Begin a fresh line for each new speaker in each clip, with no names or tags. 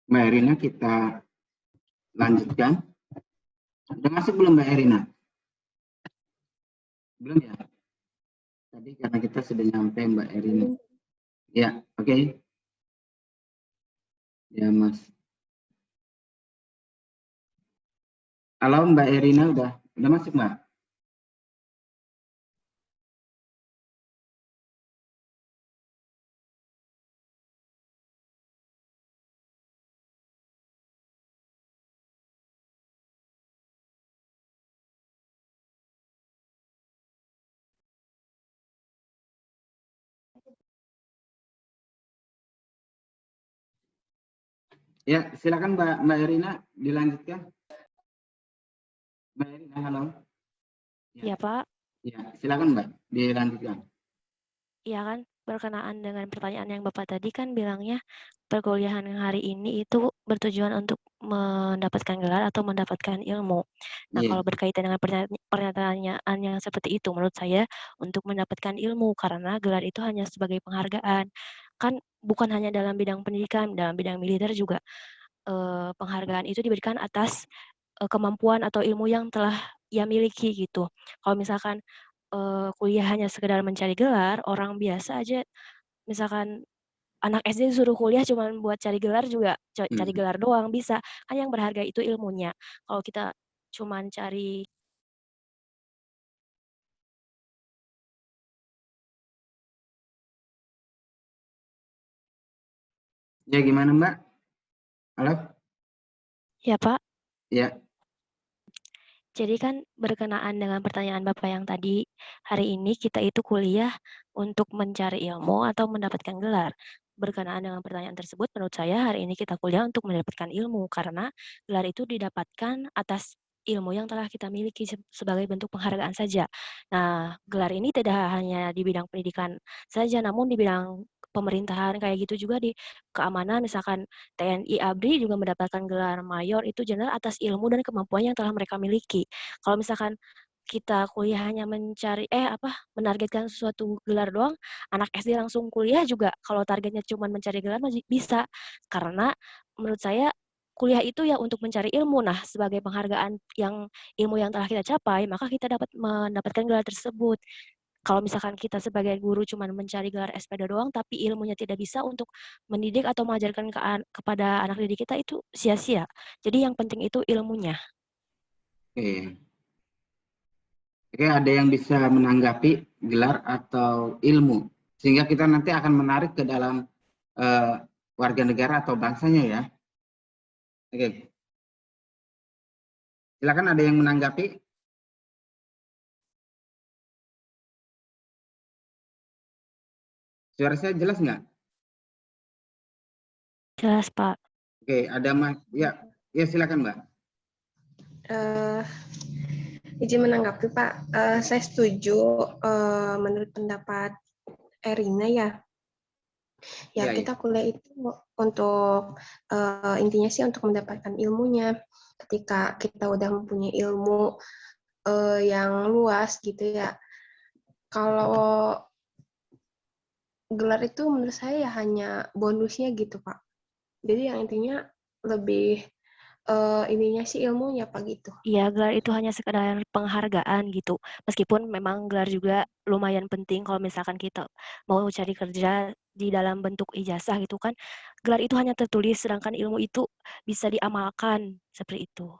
Mbak Erina kita lanjutkan. Sudah masuk belum Mbak Erina? Belum ya? Tadi karena kita sudah nyampe Mbak Erina. Ya, oke. Ya Mas. Halo Mbak Erina udah masuk Mbak? Ya, silakan Mbak Erina dilanjutkan. Mbak Erina, halo.
Ya, Pak.
Ya, silakan Mbak dilanjutkan.
Iya kan, berkenaan dengan pertanyaan yang Bapak tadi kan bilangnya perkuliahan hari ini itu bertujuan untuk mendapatkan gelar atau mendapatkan ilmu. Nah,
Iya.
kalau berkaitan dengan pertanyaan yang seperti itu, menurut saya untuk mendapatkan ilmu karena gelar itu hanya sebagai penghargaan. Kan bukan hanya dalam bidang pendidikan, dalam bidang militer juga penghargaan itu diberikan atas kemampuan atau ilmu yang telah ia miliki gitu. Kalau misalkan kuliah hanya sekedar mencari gelar, orang biasa aja misalkan anak SD disuruh kuliah cuman buat cari gelar juga cari gelar doang bisa. Kan yang berharga itu ilmunya. Kalau kita cuman cari
Ya gimana Mbak? Halo?
ya Pak.
Ya.
Jadi kan berkenaan dengan pertanyaan Bapak yang tadi, hari ini kita itu kuliah untuk mencari ilmu atau mendapatkan gelar. Berkenaan dengan pertanyaan tersebut, menurut saya hari ini kita kuliah untuk mendapatkan ilmu, karena gelar itu didapatkan atas ilmu yang telah kita miliki sebagai bentuk penghargaan saja. Nah, gelar ini tidak hanya di bidang pendidikan saja, namun di bidang pemerintahan kayak gitu juga di keamanan, misalkan TNI ABRI juga mendapatkan gelar mayor itu general atas ilmu dan kemampuan yang telah mereka miliki. Kalau misalkan kita kuliah hanya menargetkan suatu gelar doang, anak SD langsung kuliah juga kalau targetnya cuma mencari gelar masih bisa. Karena menurut saya kuliah itu ya untuk mencari ilmu. Nah, sebagai penghargaan yang ilmu yang telah kita capai, maka kita dapat mendapatkan gelar tersebut. Kalau misalkan kita sebagai guru cuma mencari gelar SPD doang, tapi ilmunya tidak bisa untuk mendidik atau mengajarkan kepada anak didik kita, itu sia-sia. Jadi yang penting itu ilmunya.
Oke. Oke, ada yang bisa menanggapi gelar atau ilmu, sehingga kita nanti akan menarik ke dalam warga negara atau bangsanya ya. Oke, silakan ada yang menanggapi. Suara saya jelas nggak?
Jelas, Pak.
Oke, ada Mas. Ya, ya silakan Mbak.
Izin menanggapi Pak, saya setuju menurut pendapat Erina ya. Ya, kita kuliah itu untuk intinya sih untuk mendapatkan ilmunya. Ketika kita udah mempunyai ilmu yang luas gitu ya. Kalau gelar itu menurut saya ya hanya bonusnya gitu Pak. Jadi yang intinya lebih ininya sih ilmunya Pak gitu.
Iya, gelar itu hanya sekedar penghargaan gitu. Meskipun memang gelar juga lumayan penting kalau misalkan kita mau cari kerja di dalam bentuk ijazah gitu kan. Gelar itu hanya tertulis, sedangkan ilmu itu bisa diamalkan seperti itu.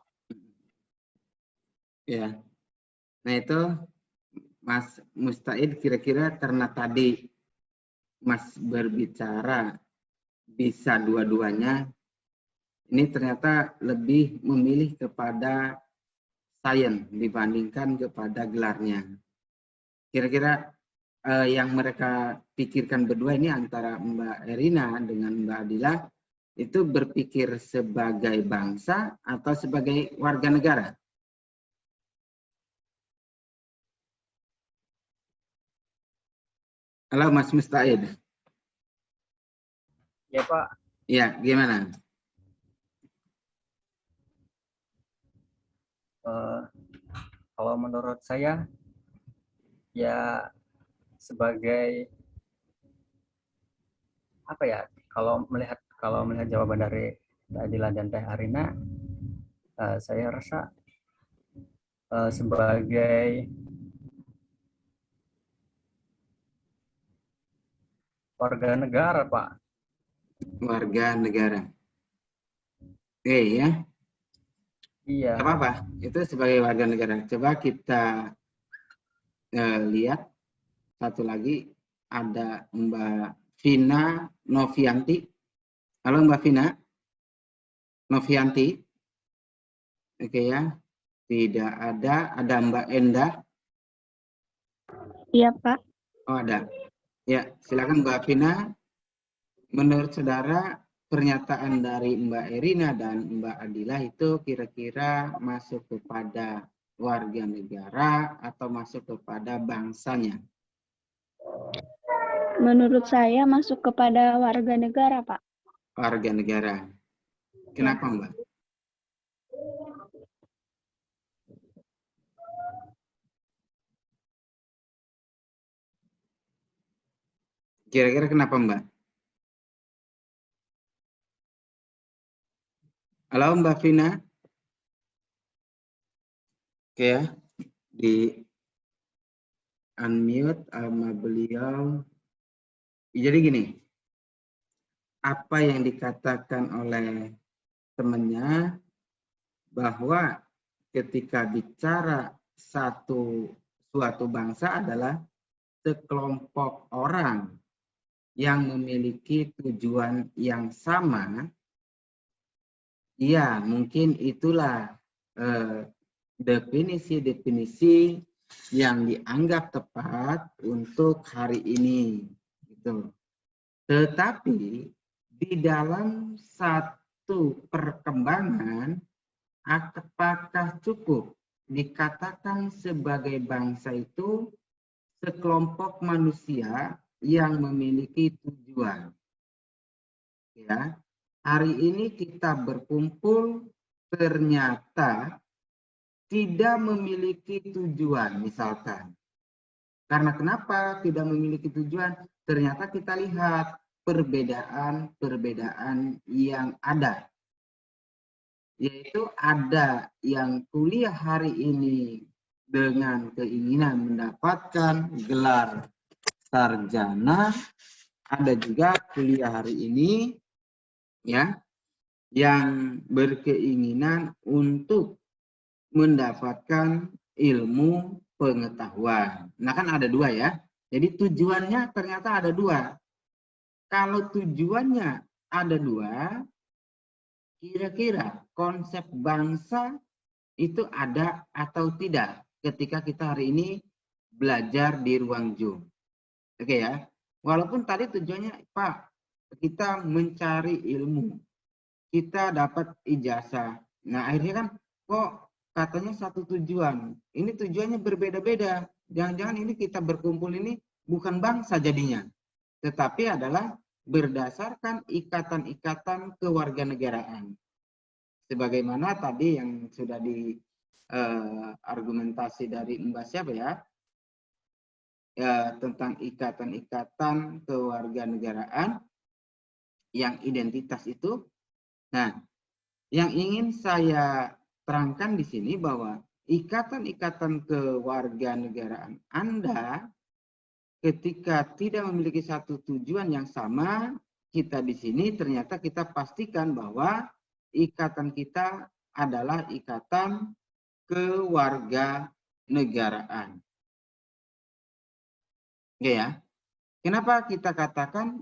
Ya, nah itu Mas Mustaid kira-kira karena tadi Mas berbicara bisa dua-duanya, ini ternyata lebih memilih kepada sains dibandingkan kepada gelarnya. Kira-kira yang mereka pikirkan berdua ini antara Mbak Erina dengan Mbak Adila itu berpikir sebagai bangsa atau sebagai warga negara? Halo Mas Mustaid.
Ya Pak.
Ya, gimana?
Kalau menurut saya ya sebagai apa ya, kalau melihat jawaban dari Teh Adila dan Teh Arina, saya rasa sebagai warga negara, Pak.
Warga negara. Oke ya.
Iya.
Gak apa-apa, itu sebagai warga negara. Coba kita lihat satu lagi, ada Mbak Vina Novianti. Halo Mbak Vina Novianti. Oke ya, tidak ada. Ada Mbak Endah.
Iya Pak.
Oh ada. Ya, silakan Mbak Vina. Menurut saudara, pernyataan dari Mbak Erina dan Mbak Adila itu kira-kira masuk kepada warga negara atau masuk kepada bangsanya?
Menurut saya masuk kepada warga negara, Pak.
Warga negara. Kenapa, Mbak? Kira-kira kenapa, Mbak? Halo, Mbak Vina. Oke ya, di unmute sama beliau. Jadi gini, apa yang dikatakan oleh temannya bahwa ketika bicara suatu bangsa adalah sekelompok orang yang memiliki tujuan yang sama, ya mungkin itulah definisi-definisi yang dianggap tepat untuk hari ini. Gitu. Tetapi di dalam satu perkembangan, apakah cukup dikatakan sebagai bangsa itu sekelompok manusia yang memiliki tujuan? Ya, hari ini kita berkumpul ternyata tidak memiliki tujuan, misalkan. Karena kenapa tidak memiliki tujuan? Ternyata kita lihat perbedaan-perbedaan yang ada. Yaitu ada yang kuliah hari ini dengan keinginan mendapatkan gelar sarjana, ada juga kuliah hari ini ya yang berkeinginan untuk mendapatkan ilmu pengetahuan. Nah kan ada dua ya. Jadi tujuannya ternyata ada dua. Kalau tujuannya ada dua, kira-kira konsep bangsa itu ada atau tidak ketika kita hari ini belajar di ruang Zoom. Oke ya. Walaupun tadi tujuannya Pak, kita mencari ilmu. Kita dapat ijazah. Nah akhirnya kan kok katanya satu tujuan. Ini tujuannya berbeda-beda. Jangan-jangan ini kita berkumpul ini bukan bangsa jadinya. Tetapi adalah berdasarkan ikatan-ikatan kewarganegaraan. Sebagaimana tadi yang sudah argumentasi dari Mbak siapa ya? Tentang ikatan-ikatan kewarganegaraan yang identitas itu. Nah, yang ingin saya terangkan di sini bahwa ikatan-ikatan kewarganegaraan Anda ketika tidak memiliki satu tujuan yang sama, kita di sini ternyata kita pastikan bahwa ikatan kita adalah ikatan kewarganegaraan. Oke ya. Kenapa kita katakan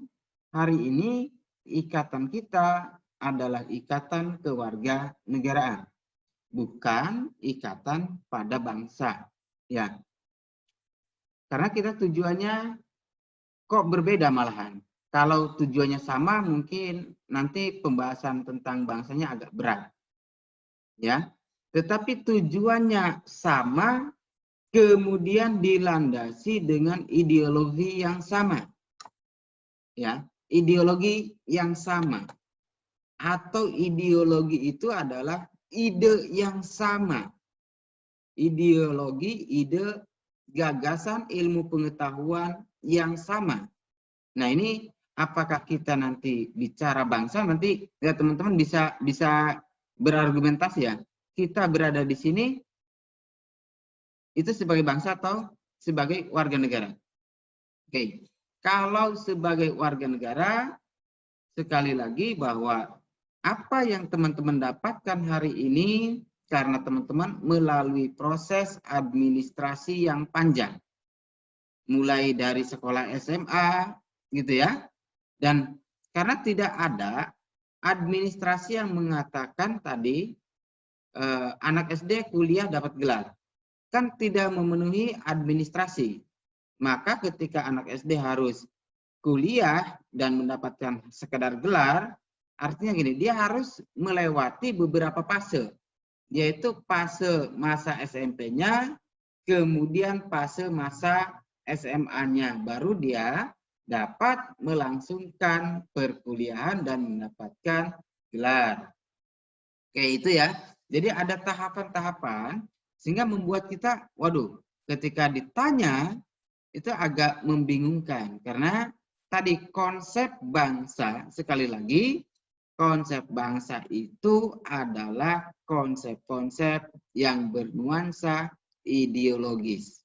hari ini ikatan kita adalah ikatan kewarganegaraan, bukan ikatan pada bangsa, ya. Karena kita tujuannya kok berbeda malahan. Kalau tujuannya sama, mungkin nanti pembahasan tentang bangsanya agak berat, ya. Tetapi tujuannya sama, kemudian dilandasi dengan ideologi yang sama, ya. Ideologi yang sama. Atau ideologi itu adalah ide yang sama. Ideologi, ide, gagasan, ilmu pengetahuan yang sama. Nah ini apakah kita nanti bicara bangsa, nanti ya teman-teman bisa berargumentasi ya. Kita berada di sini itu sebagai bangsa atau sebagai warga negara. Oke. Kalau sebagai warga negara, sekali lagi bahwa apa yang teman-teman dapatkan hari ini karena teman-teman melalui proses administrasi yang panjang. Mulai dari sekolah SMA gitu ya. Dan karena tidak ada administrasi yang mengatakan tadi anak SD kuliah dapat gelar. Kan tidak memenuhi administrasi. Maka ketika anak SD harus kuliah dan mendapatkan sekedar gelar, artinya gini, dia harus melewati beberapa fase, yaitu fase masa SMP-nya, kemudian fase masa SMA-nya, baru dia dapat melangsungkan perkuliahan dan mendapatkan gelar. Kayak itu ya. Jadi ada tahapan-tahapan sehingga membuat kita, waduh, ketika ditanya itu agak membingungkan karena tadi konsep bangsa, sekali lagi konsep bangsa itu adalah konsep-konsep yang bernuansa ideologis,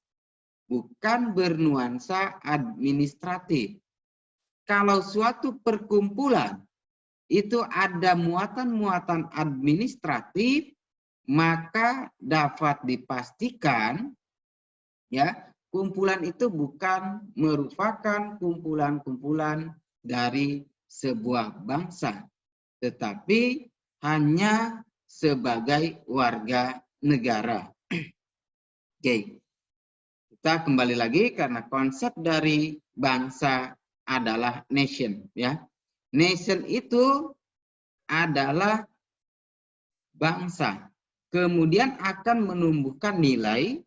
bukan bernuansa administratif. Kalau suatu perkumpulan itu ada muatan-muatan administratif, maka dapat dipastikan ya, kumpulan itu bukan merupakan kumpulan-kumpulan dari sebuah bangsa, tetapi hanya sebagai warga negara. Oke, kita kembali lagi karena konsep dari bangsa adalah nation, ya. Nation itu adalah bangsa, kemudian akan menumbuhkan nilai,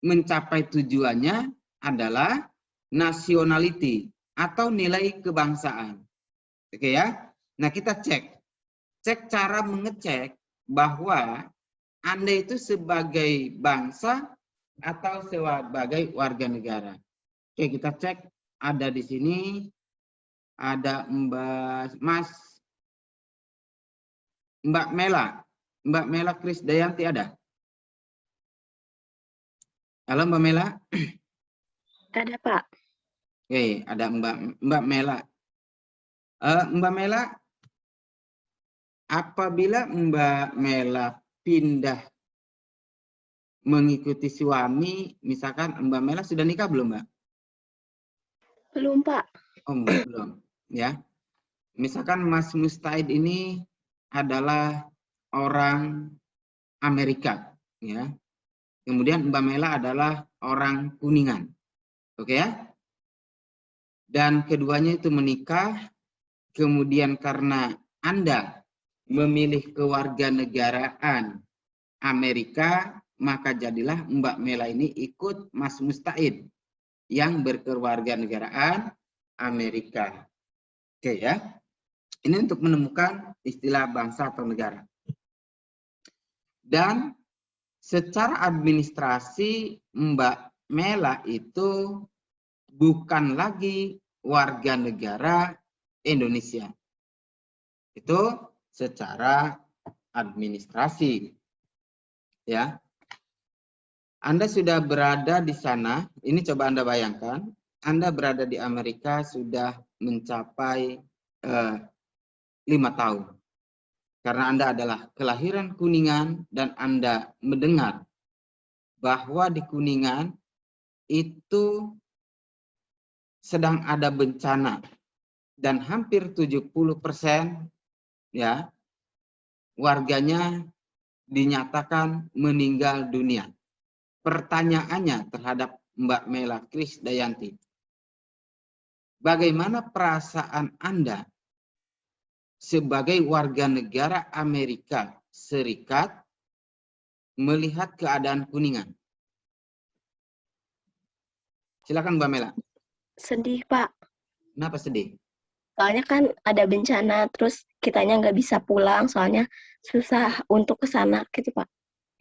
mencapai tujuannya adalah nationality atau nilai kebangsaan. Oke ya. Nah, kita cek cara mengecek bahwa Anda itu sebagai bangsa atau sebagai warga negara. Oke, kita cek ada di sini ada Mbak Mela Krisdayanti ada? Halo Mbak Mela.
Ada, Pak.
Oke, ada Mbak Mela. Mbak Mela, apabila Mbak Mela pindah mengikuti suami, misalkan Mbak Mela sudah nikah belum, Mbak?
Belum, Pak.
Oh, belum, ya. Misalkan Mas Mustaid ini adalah orang Amerika, ya. Kemudian Mbak Mela adalah orang Kuningan. Oke ya? Dan keduanya itu menikah, kemudian karena Anda memilih kewarganegaraan Amerika, maka jadilah Mbak Mela ini ikut Mas Mustaid yang berkewarganegaraan Amerika. Oke ya. Ini untuk menemukan istilah bangsa atau negara. Dan secara administrasi Mbak Mela itu bukan lagi warga negara Indonesia. Itu secara administrasi. Ya. Anda sudah berada di sana, ini coba Anda bayangkan, Anda berada di Amerika sudah mencapai 5 tahun. Karena Anda adalah kelahiran Kuningan dan Anda mendengar bahwa di Kuningan itu sedang ada bencana dan hampir 70% ya warganya dinyatakan meninggal dunia. Pertanyaannya terhadap Mbak Mela Krisdayanti, bagaimana perasaan Anda sebagai warga negara Amerika Serikat melihat keadaan Kuningan? Silakan Mbak Mela.
Sedih, Pak.
Kenapa sedih?
Soalnya kan ada bencana, terus kitanya nggak bisa pulang, soalnya susah untuk ke sana gitu, Pak.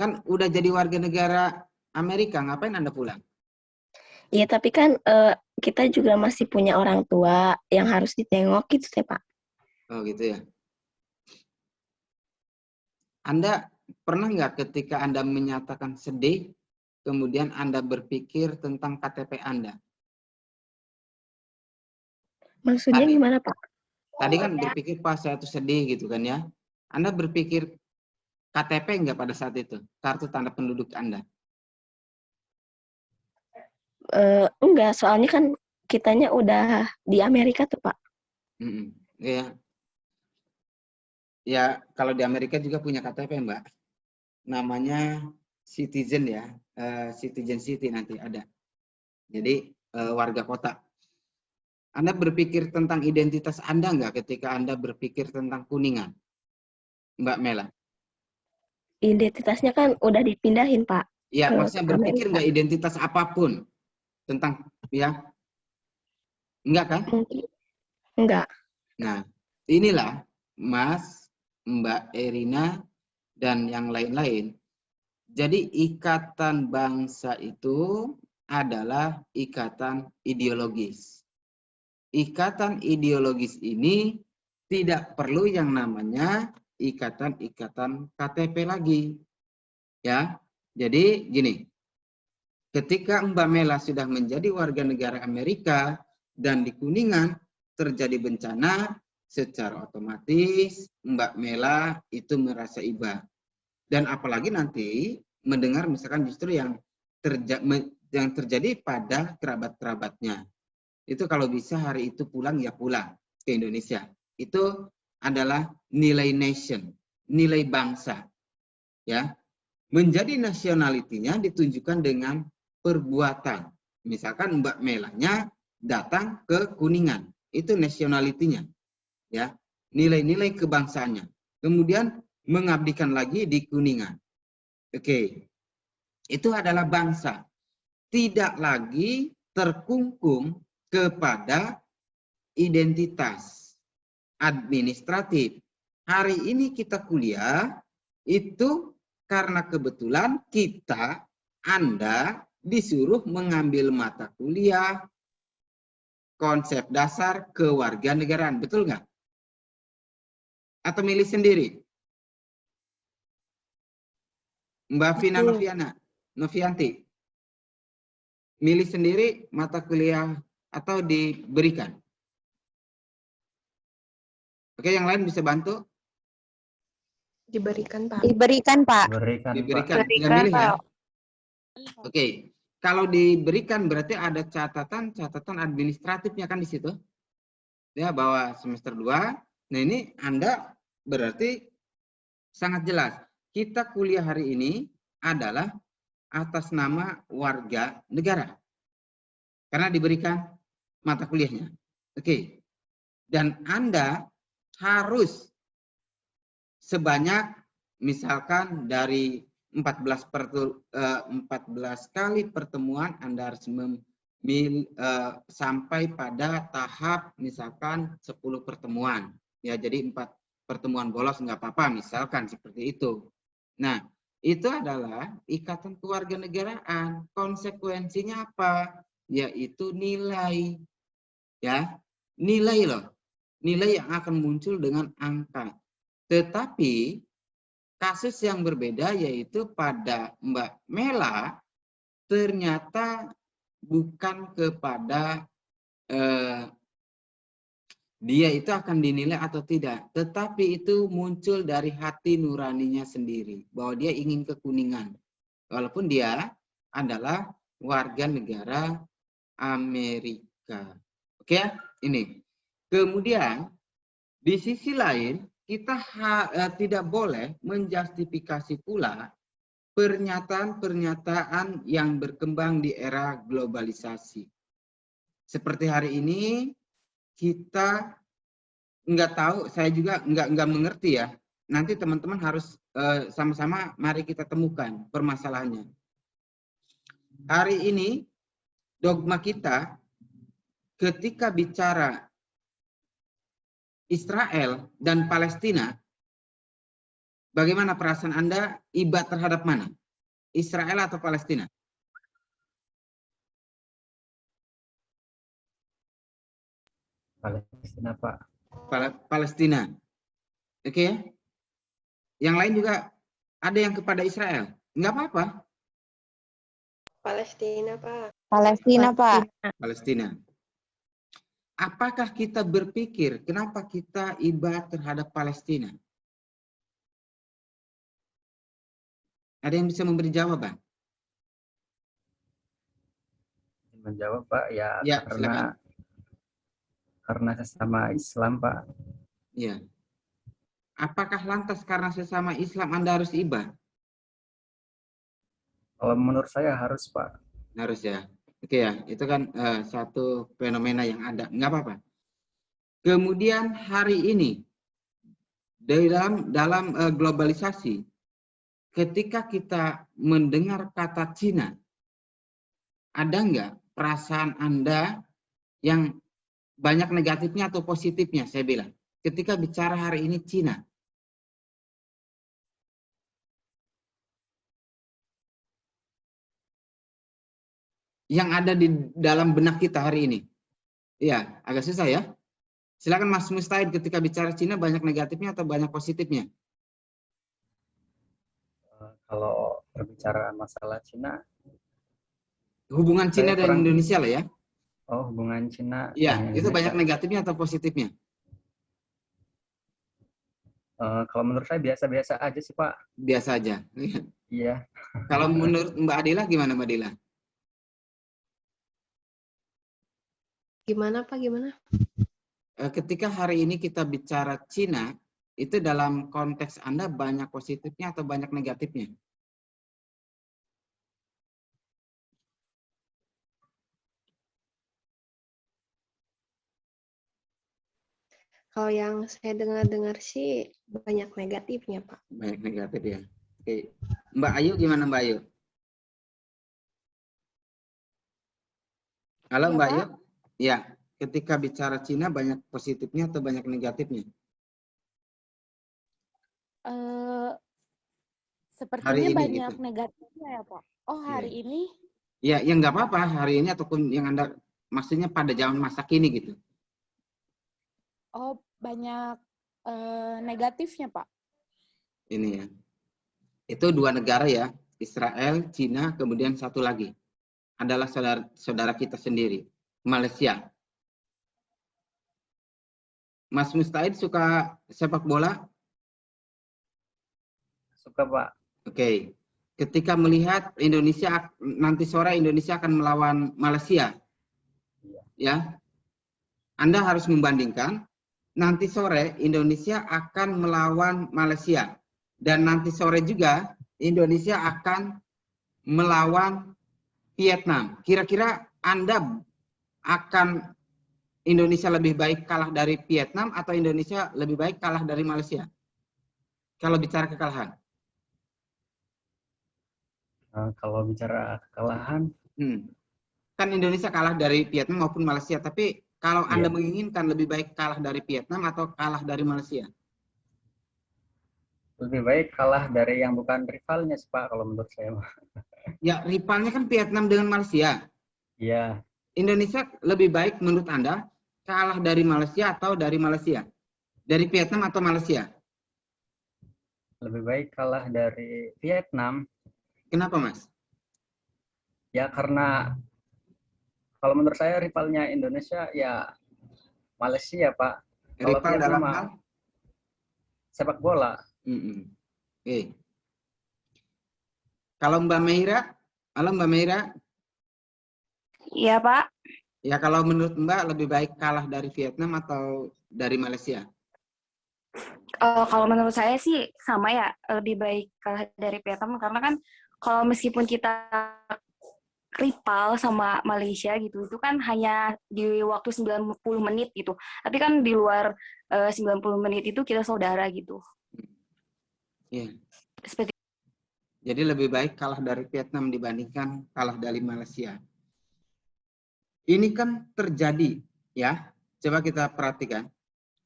Kan udah jadi warga negara Amerika, ngapain Anda pulang?
Iya, tapi kan kita juga masih punya orang tua yang harus ditengok gitu teh Pak.
Oh gitu ya. Anda pernah nggak ketika Anda menyatakan sedih, kemudian Anda berpikir tentang KTP Anda?
Maksudnya
Tadi,
gimana Pak?
tadi kan berpikir pas saya tuh sedih gitu kan ya. Anda berpikir KTP nggak pada saat itu? Kartu tanda penduduk Anda?
Enggak, soalnya kan kitanya udah di Amerika tuh Pak.
Ya. Ya, kalau di Amerika juga punya KTP, Mbak. Namanya citizen ya, citizen city nanti ada. Jadi warga kota. Anda berpikir tentang identitas Anda nggak ketika Anda berpikir tentang Kuningan, Mbak Mela?
Identitasnya kan udah dipindahin Pak.
Ya,
ke
maksudnya berpikir
Amerika.
nggak identitas apapun tentang ya? Enggak kan?
Mungkin enggak.
Nah, inilah Mas, Mbak Erina, dan yang lain-lain. Jadi ikatan bangsa itu adalah ikatan ideologis. Ikatan ideologis ini tidak perlu yang namanya ikatan-ikatan KTP lagi. Ya. Jadi gini, ketika Mbak Mela sudah menjadi warga negara Amerika dan di Kuningan terjadi bencana, secara otomatis Mbak Mela itu merasa iba. Dan apalagi nanti mendengar misalkan justru yang terjadi pada kerabat-kerabatnya. Itu kalau bisa hari itu pulang ya pulang ke Indonesia. Itu adalah nilai nation, nilai bangsa. Ya. Menjadi nasionalitinya ditunjukkan dengan perbuatan. Misalkan Mbak Melanya datang ke Kuningan, itu nasionalitinya. Ya. Nilai-nilai kebangsaannya. Kemudian mengabdikan lagi di Kuningan. Oke. Itu adalah bangsa. Tidak lagi terkungkung kepada identitas administratif. Hari ini kita kuliah itu karena kebetulan kita, Anda disuruh mengambil mata kuliah konsep dasar kewarganegaraan, betul nggak? Atau milih sendiri? Mbak Vina Novianti, milih sendiri mata kuliah atau diberikan? Oke, yang lain bisa bantu?
Diberikan, Pak.
Diberikan, Pak.
Diberikan. Tinggal milih ya. Oke, kalau diberikan berarti ada catatan administratifnya kan di situ. Ya, bahwa semester 2. Nah, ini Anda berarti sangat jelas. Kita kuliah hari ini adalah atas nama warga negara. Karena diberikan mata kuliahnya. Oke. Dan Anda harus sebanyak misalkan dari 14 kali pertemuan Anda harus sampai pada tahap misalkan 10 pertemuan. Ya, jadi 4 pertemuan bolos nggak apa-apa, misalkan seperti itu. Nah, itu adalah ikatan kewarganegaraan. Konsekuensinya apa? Yaitu nilai. Ya, nilai loh. Nilai yang akan muncul dengan angka. Tetapi kasus yang berbeda yaitu pada Mbak Mela ternyata bukan kepada dia itu akan dinilai atau tidak, tetapi itu muncul dari hati nuraninya sendiri bahwa dia ingin ke Kuningan, walaupun dia adalah warga negara Amerika. Oke ya, ini. Kemudian di sisi lain kita tidak boleh menjustifikasi pula pernyataan-pernyataan yang berkembang di era globalisasi. Seperti hari ini kita nggak tahu, saya juga nggak mengerti ya. Nanti teman-teman harus sama-sama mari kita temukan permasalahannya. Hari ini dogma kita ketika bicara Israel dan Palestina, bagaimana perasaan Anda iba terhadap mana? Israel atau Palestina?
Palestina, Pak.
Palestina. Oke ya. Yang lain juga ada yang kepada Israel. Nggak apa-apa.
Palestina, Pak.
Palestina, Pak.
Palestina. Apakah kita berpikir kenapa kita iba terhadap Palestina? Ada yang bisa memberi jawaban?
Menjawab, Pak, ya,
Ya, silakan.
karena sesama Islam, Pak.
Ya. Apakah lantas karena sesama Islam Anda harus iba?
Kalau menurut saya harus, Pak.
Harus ya. Oke ya, itu kan satu fenomena yang ada. Nggak apa-apa. Kemudian hari ini dalam globalisasi, ketika kita mendengar kata Cina, ada nggak perasaan Anda yang banyak negatifnya atau positifnya? Saya bilang, ketika bicara hari ini Cina. Yang ada di dalam benak kita hari ini. Iya, agak susah ya. Silakan Mas Mustahid, ketika bicara Cina banyak negatifnya atau banyak positifnya?
Kalau berbicara masalah Cina,
Hubungan Cina dan Indonesia lah ya.
Oh, hubungan Cina.
Iya, itu banyak negatifnya atau positifnya?
Kalau menurut saya biasa-biasa aja sih, Pak.
Biasa aja.
Iya.
Kalau menurut Mbak Adila gimana, Mbak Adila?
Gimana, Pak? Gimana?
Ketika hari ini kita bicara Cina, itu dalam konteks Anda banyak positifnya atau banyak negatifnya?
Kalau yang saya dengar-dengar sih banyak negatifnya, Pak.
Banyak negatif ya. Oke. Mbak Ayu gimana, Mbak Ayu? Halo,
Ya,
Mbak
Pak.
Ayu? Ya, ketika bicara Cina banyak positifnya atau banyak negatifnya?
Sepertinya
Hari ini
banyak
gitu.
negatifnya ya, Pak. Oh, hari ini?
Ya, yang nggak apa-apa hari ini ataupun yang Anda maksudnya pada zaman masa kini gitu.
Oh, banyak negatifnya, Pak.
Ini ya. Itu dua negara ya, Israel, Cina, kemudian satu lagi adalah saudara kita sendiri, Malaysia. Mas Mustahid suka sepak bola?
Suka, Pak.
Oke. Ketika melihat Indonesia nanti sore Indonesia akan melawan Malaysia, ya, Anda harus membandingkan. Nanti sore Indonesia akan melawan Malaysia dan nanti sore juga Indonesia akan melawan Vietnam. Kira-kira Anda akan Indonesia lebih baik kalah dari Vietnam atau Indonesia lebih baik kalah dari Malaysia? Kalau bicara kekalahan.
Kalau bicara kekalahan,
kan Indonesia kalah dari Vietnam maupun Malaysia, tapi kalau Anda menginginkan lebih baik kalah dari Vietnam atau kalah dari Malaysia?
lebih baik kalah dari yang bukan rivalnya sih, Pak, kalau menurut saya.
Ya, rivalnya kan Vietnam dengan Malaysia.
Iya.
Indonesia lebih baik menurut Anda kalah dari Malaysia atau dari Malaysia? Dari Vietnam atau Malaysia?
Lebih baik kalah dari Vietnam.
Kenapa, Mas?
Ya, karena kalau menurut saya rivalnya Indonesia ya Malaysia, Pak. Kalau
Rival
Vietnam
dalam hal
sepak bola.
Oke. Kalau Mbak Meira, halo Mbak Meira.
Iya, Pak.
Ya, kalau menurut Mbak lebih baik kalah dari Vietnam atau dari Malaysia?
Kalau menurut saya sih sama ya, lebih baik kalah dari Vietnam karena kan kalau meskipun kita rival sama Malaysia gitu, itu kan hanya di waktu 90 menit gitu. Tapi kan di luar 90 menit itu kita saudara gitu.
Iya.
Seperti
Jadi lebih baik kalah dari Vietnam dibandingkan kalah dari Malaysia. Ini kan terjadi ya. Coba kita perhatikan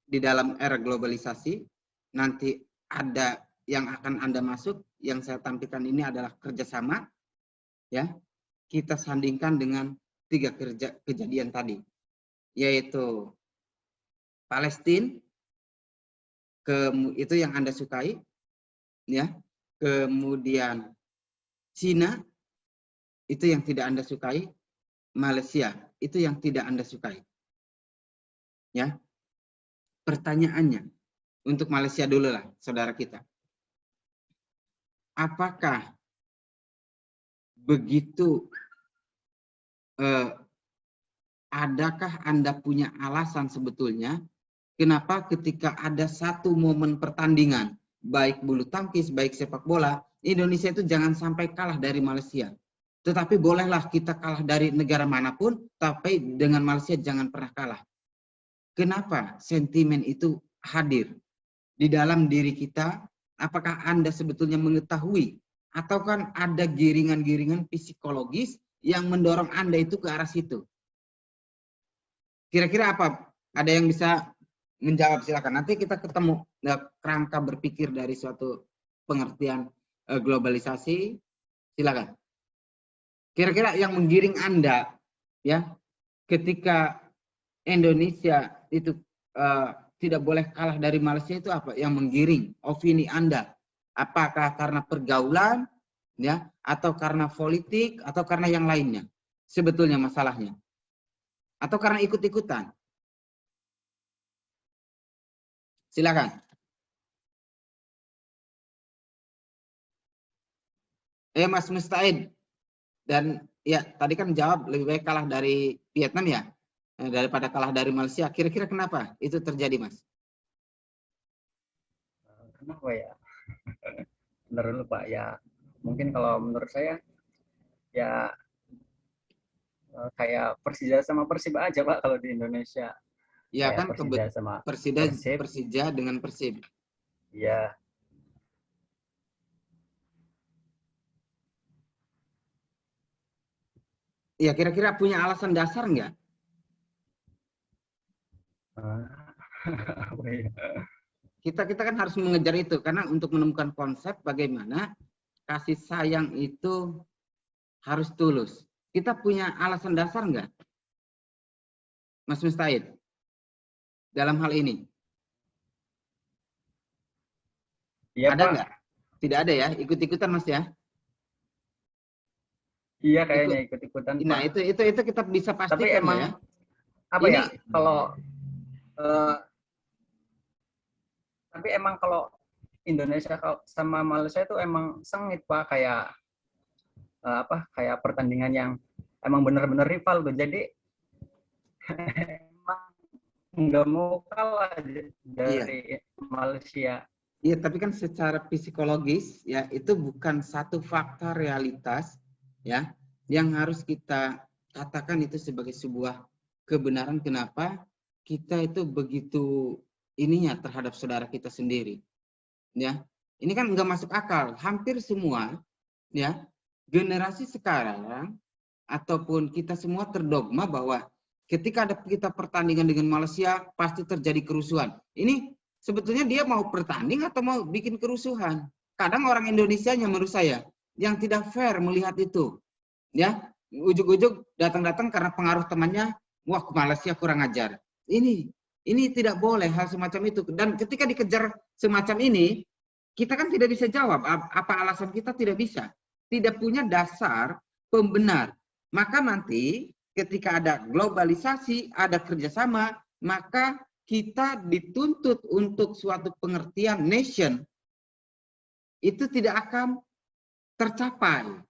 di dalam era globalisasi nanti ada yang akan Anda masuk, yang saya tampilkan ini adalah kerjasama ya. Kita sandingkan dengan 3 kejadian tadi, yaitu Palestina, itu yang Anda sukai, ya. Kemudian Cina, itu yang tidak Anda sukai. Malaysia, itu yang tidak Anda sukai. Ya. Pertanyaannya, untuk Malaysia dulu lah, saudara kita. Apakah begitu, adakah Anda punya alasan sebetulnya kenapa ketika ada satu momen pertandingan, baik bulu tangkis, baik sepak bola, Indonesia itu jangan sampai kalah dari Malaysia. Tetapi bolehlah kita kalah dari negara manapun, tapi dengan Malaysia jangan pernah kalah. Kenapa sentimen itu hadir di dalam diri kita? Apakah Anda sebetulnya mengetahui? Atau kan ada giringan-giringan psikologis yang mendorong Anda itu ke arah situ? Kira-kira apa? Ada yang bisa menjawab? Silakan. Nanti kita ketemu kerangka berpikir dari suatu pengertian globalisasi. Silakan. Kira-kira yang menggiring Anda, ya, ketika Indonesia itu tidak boleh kalah dari Malaysia, itu apa yang menggiring opini Anda? Apakah karena pergaulan, ya, atau karena politik, atau karena yang lainnya? Sebetulnya masalahnya. Atau karena ikut-ikutan? Silakan. Mas Musta'id. Dan ya, tadi kan jawab lebih baik kalah dari Vietnam ya, daripada kalah dari Malaysia. Kira-kira kenapa itu terjadi, Mas?
Kenapa ya? Benar dulu Pak, ya mungkin kalau menurut saya ya kayak Persija sama Persib aja Pak kalau di Indonesia.
Ya
kayak
kan,
Persija sama
Persija dengan Persib.
Iya.
Ya, kira-kira punya alasan dasar nggak? Kita kan harus mengejar itu, karena untuk menemukan konsep bagaimana kasih sayang itu harus tulus. Kita punya alasan dasar nggak, Mas Musta'id, dalam hal ini?
Iya,
ada
Pak.
nggak? Tidak ada ya, ikut-ikutan Mas ya?
Iya, kayaknya ikut-ikutan.
Nah,
Pak.
itu kita bisa pastikan.
Tapi emang
ya.
Apa ini, ya? Kalau tapi emang kalau Indonesia sama Malaysia itu emang sengit Pak, kayak kayak pertandingan yang emang benar-benar rival tuh. Jadi emang nggak mau kalah dari Malaysia.
Iya, tapi kan secara psikologis ya itu bukan satu fakta realitas ya yang harus kita katakan itu sebagai sebuah kebenaran kenapa kita itu begitu ininya terhadap saudara kita sendiri. Ya. Ini kan nggak masuk akal. Hampir semua ya generasi sekarang ataupun kita semua terdogma bahwa ketika ada kita pertandingan dengan Malaysia pasti terjadi kerusuhan. Ini sebetulnya dia mau bertanding atau mau bikin kerusuhan. Kadang orang Indonesianya menurut saya yang tidak fair melihat itu. Ya, ujug-ujug datang-datang karena pengaruh temannya, wah Malaysia kurang ajar. Ini tidak boleh hal semacam itu. Dan ketika dikejar semacam ini, kita kan tidak bisa jawab apa alasan kita tidak bisa. Tidak punya dasar pembenar. Maka nanti ketika ada globalisasi, ada kerjasama, maka kita dituntut untuk suatu pengertian nation itu tidak akan tercapai,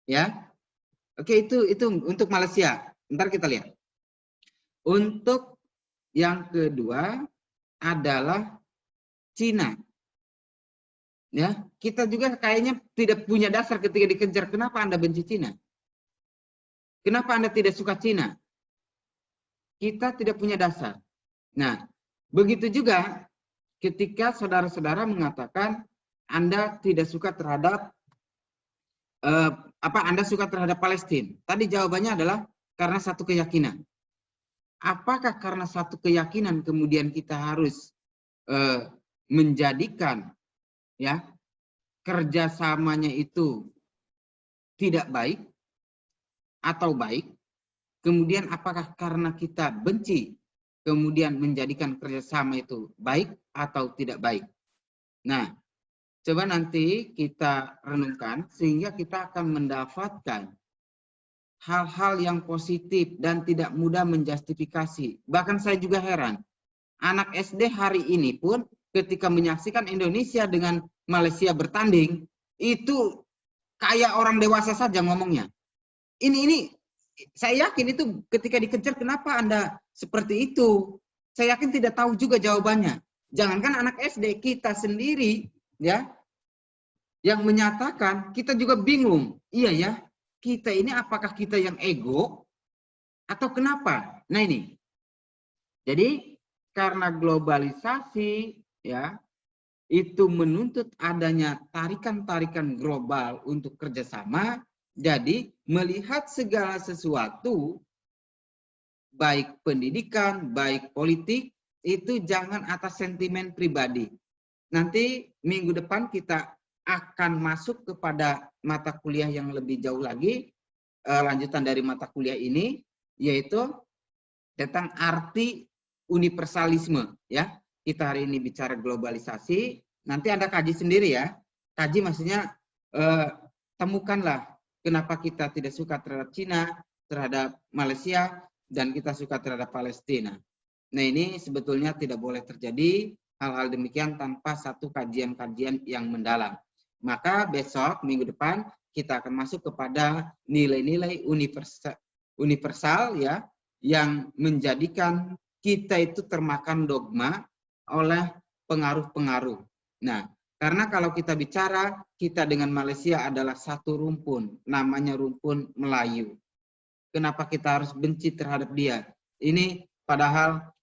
ya. Oke, itu untuk Malaysia. Ntar kita lihat. Untuk yang kedua adalah Cina. Ya, kita juga kayaknya tidak punya dasar ketika dikejar. Kenapa Anda benci Cina? Kenapa Anda tidak suka Cina? Kita tidak punya dasar. Nah, begitu juga ketika saudara-saudara mengatakan Anda tidak suka terhadap Anda suka terhadap Palestina. Tadi jawabannya adalah karena satu keyakinan. Apakah karena satu keyakinan kemudian kita harus menjadikan ya kerjasamanya itu tidak baik atau baik? Kemudian apakah karena kita benci kemudian menjadikan kerjasama itu baik atau tidak baik. Nah, coba nanti kita renungkan sehingga kita akan mendapatkan hal-hal yang positif dan tidak mudah menjustifikasi. Bahkan saya juga heran, anak SD hari ini pun ketika menyaksikan Indonesia dengan Malaysia bertanding, itu kayak orang dewasa saja ngomongnya. Ini saya yakin itu ketika dikejar, kenapa Anda seperti itu? Saya yakin tidak tahu juga jawabannya. Jangankan anak SD, kita sendiri ya yang menyatakan, kita juga bingung. Iya ya, kita ini apakah kita yang ego atau kenapa? Nah ini. Jadi karena globalisasi ya itu menuntut adanya tarikan-tarikan global untuk kerjasama. Jadi melihat segala sesuatu, baik pendidikan, baik politik, itu jangan atas sentimen pribadi. Nanti minggu depan kita akan masuk kepada mata kuliah yang lebih jauh lagi, lanjutan dari mata kuliah ini, yaitu tentang arti universalisme. Ya, kita hari ini bicara globalisasi, nanti Anda kaji sendiri ya. Kaji maksudnya temukanlah kenapa kita tidak suka terhadap Cina, terhadap Malaysia, dan kita suka terhadap Palestina. Nah ini sebetulnya tidak boleh terjadi hal-hal demikian tanpa satu kajian-kajian yang mendalam. Maka besok, minggu depan, kita akan masuk kepada nilai-nilai universal ya, yang menjadikan kita itu termakan dogma oleh pengaruh-pengaruh. Nah, karena kalau kita bicara, kita dengan Malaysia adalah satu rumpun, namanya rumpun Melayu. Kenapa kita harus benci terhadap dia? Ini padahal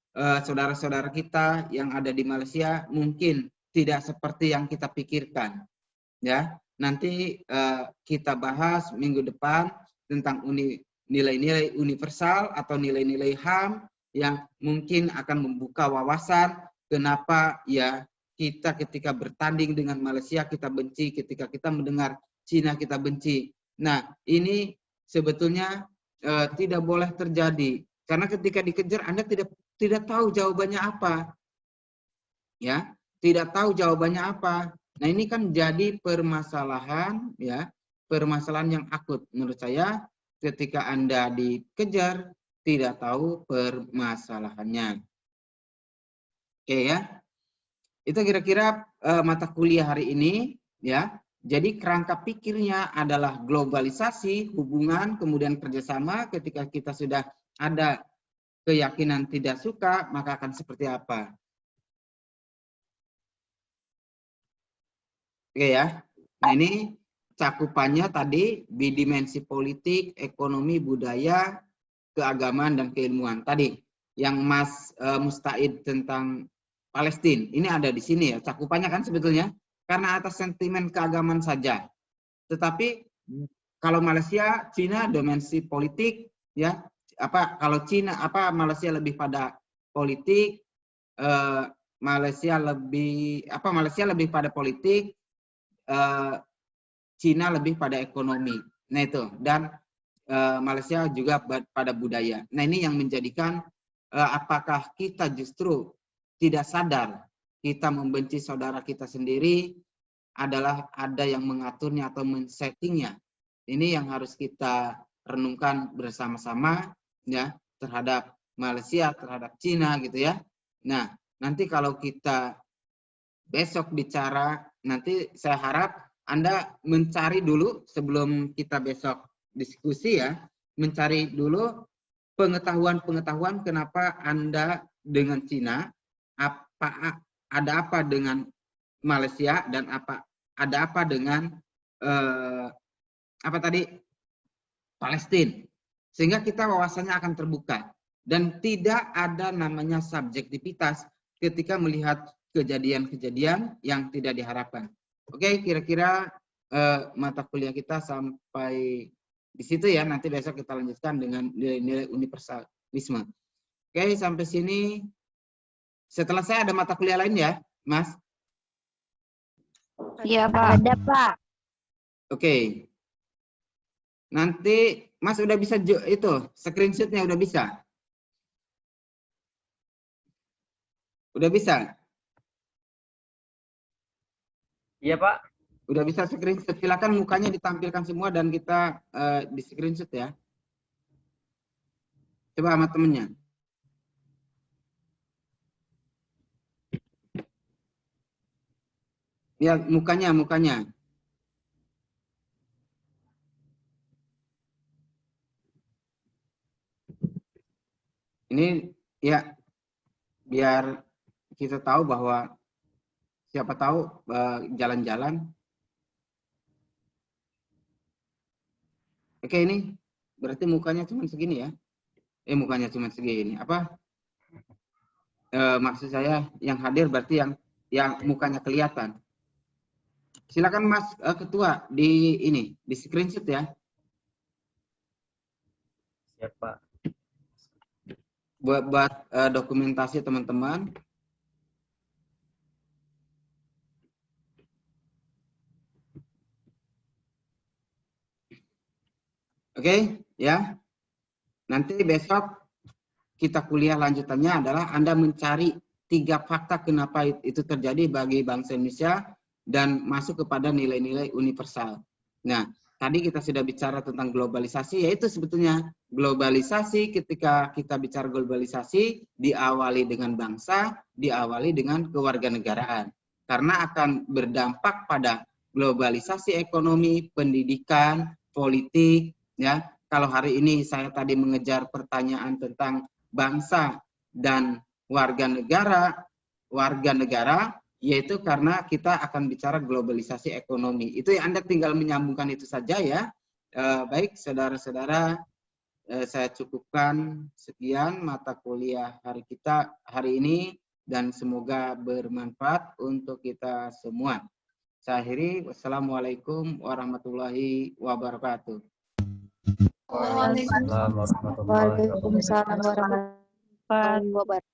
saudara-saudara kita yang ada di Malaysia mungkin tidak seperti yang kita pikirkan. Ya, nanti kita bahas minggu depan tentang nilai-nilai universal atau nilai-nilai HAM yang mungkin akan membuka wawasan kenapa ya kita ketika bertanding dengan Malaysia kita benci, ketika kita mendengar Cina kita benci. Nah, ini sebetulnya tidak boleh terjadi karena ketika dikejar Anda tidak tahu jawabannya apa. Ya, tidak tahu jawabannya apa. Nah, ini kan jadi permasalahan ya, permasalahan yang akut menurut saya ketika Anda dikejar tidak tahu permasalahannya. Oke ya. Itu kira-kira mata kuliah hari ini ya. Jadi kerangka pikirnya adalah globalisasi, hubungan, kemudian kerjasama. Ketika kita sudah ada keyakinan tidak suka, maka akan seperti apa? Oke ya. Nah ini cakupannya tadi bidimensi politik, ekonomi, budaya, keagamaan, dan keilmuan. Tadi yang Mas Mustaid tentang Palestina, ini ada di sini ya. Cakupannya kan sebetulnya karena atas sentimen keagamaan saja. Tetapi kalau Malaysia, Cina dimensi politik ya. Kalau Cina Malaysia lebih pada politik, Malaysia lebih pada politik, Cina lebih pada ekonomi. Nah itu, dan Malaysia juga pada budaya. Nah ini yang menjadikan apakah kita justru tidak sadar kita membenci saudara kita sendiri adalah ada yang mengaturnya atau men-settingnya. Ini yang harus kita renungkan bersama-sama ya terhadap Malaysia, terhadap Cina gitu ya. Nah, nanti kalau kita besok bicara, nanti saya harap Anda mencari dulu sebelum kita besok diskusi ya, mencari dulu pengetahuan-pengetahuan kenapa Anda dengan Cina, ada apa dengan Malaysia, dan ada apa dengan Palestina, sehingga kita wawasannya akan terbuka dan tidak ada namanya subjektivitas ketika melihat kejadian-kejadian yang tidak diharapkan. Oke, kira-kira mata kuliah kita sampai di situ ya. Nanti besok kita lanjutkan dengan nilai-nilai universalisme. Oke, sampai sini. Setelah saya ada mata kuliah lain ya, Mas?
Iya, Pak. Ada, Pak.
Oke. Nanti Mas udah bisa itu, screenshotnya udah bisa? Udah bisa?
Iya, Pak.
Udah bisa screenshot. Silakan mukanya ditampilkan semua dan kita di screenshot ya. Coba sama temennya. Ya, mukanya. Ini ya biar kita tahu bahwa siapa tahu jalan-jalan. Oke, ini berarti mukanya cuma segini ya. Mukanya cuma segini. Apa? Maksud saya yang hadir berarti yang mukanya kelihatan. Silakan Mas Ketua di screenshot ya.
Siap, Pak.
Buat dokumentasi teman-teman. Oke, ya. Nanti besok kita kuliah lanjutannya adalah Anda mencari 3 fakta kenapa itu terjadi bagi bangsa Indonesia dan masuk kepada nilai-nilai universal. Nah, tadi kita sudah bicara tentang globalisasi, yaitu sebetulnya globalisasi. Ketika kita bicara globalisasi, diawali dengan bangsa, diawali dengan kewarganegaraan. Karena akan berdampak pada globalisasi ekonomi, pendidikan, politik, ya. Kalau hari ini saya tadi mengejar pertanyaan tentang bangsa dan warga negara, yaitu karena kita akan bicara globalisasi ekonomi. Itu yang Anda tinggal menyambungkan itu saja ya. Baik, saudara-saudara, saya cukupkan sekian mata kuliah kita hari ini dan semoga bermanfaat untuk kita semua. Saya akhiri, wassalamualaikum warahmatullahi wabarakatuh.
Waalaikumsalam warahmatullahi wabarakatuh.
Waalaikumsalam warahmatullahi wabarakatuh.